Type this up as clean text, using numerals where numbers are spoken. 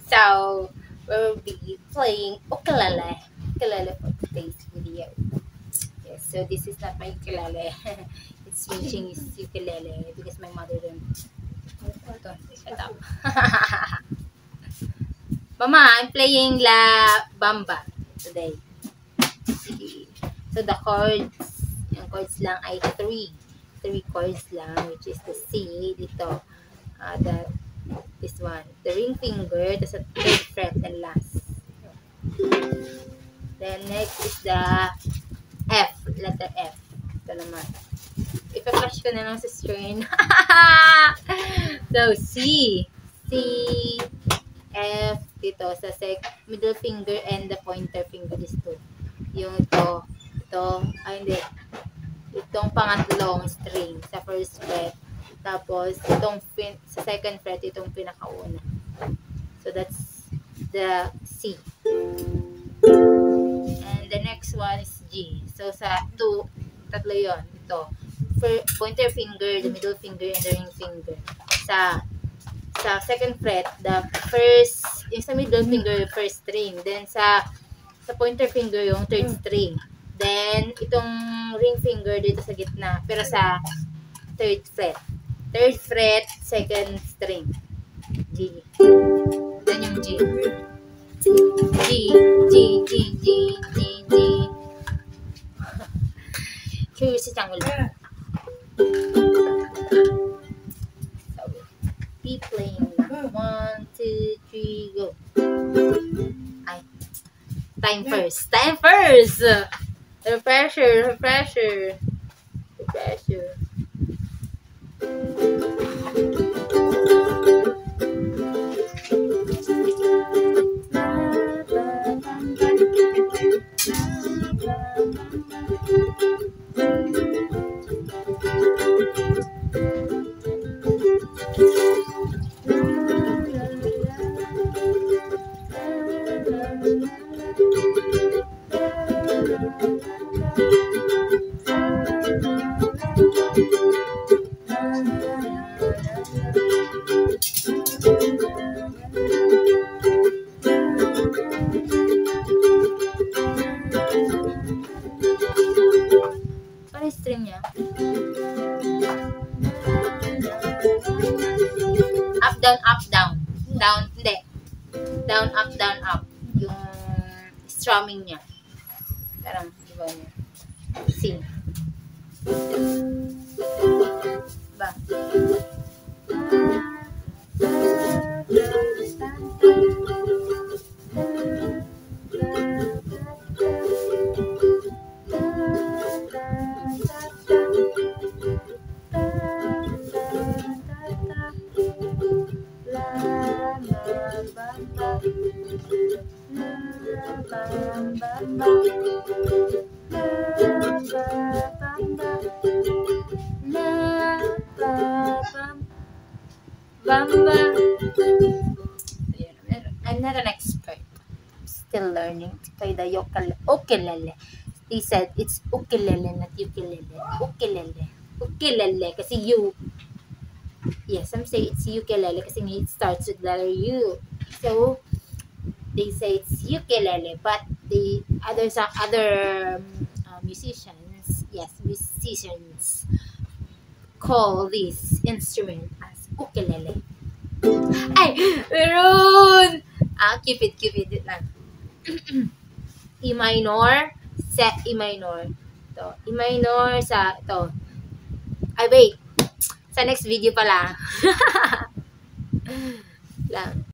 So, we'll be playing ukulele for today's video. Yes, so this is not my ukulele. It's Minching's ukulele because my mother don't. Shut up. Mama, I'm playing La Bamba today. So the chords lang ay three chords lang, which is the C dito, this one, the ring finger, that's a third fret and last. Then next is the F, letter F. Ito naman. Ipa-flash ko na lang sa screen. So C, F dito sa middle finger and the pointer finger is 2. Yung ito, ay hindi. Itong pangatlong string sa first fret. Tapos, itong sa second fret, itong pinakauna. So, that's the C. And the next one is G. So, sa tatlo yun. Ito. Pointer finger, the middle finger, and the ring finger. Sa second fret, yung sa middle finger, first string. Then, sa pointer finger, yung third string. Then, itong ring finger dito sa gitna. Pero sa third fret. Third fret, second string. G. Then yung G. G. Curious si Changul. So, be playing na. 1, 2, 3, go. Ay. Time first. Pressure. Para string niya. Up, down. Down, hindi. Down, up. Yung strumming niya. Parang, diba niya? C. Ba? Bamba. I'm not an expert. I'm still learning to play the ukulele. They said it's ukulele, not ukulele. Ukulele. Kasi you. Yes, some say it's ukulele kasi it starts with letter U. So, they say it's ukulele, but the other musicians call this instrument as ukulele. Ay, meron! Keep it lang. E minor, E minor. Ito, E minor sa ito. Ay, wait. Sa next video pala. Lang.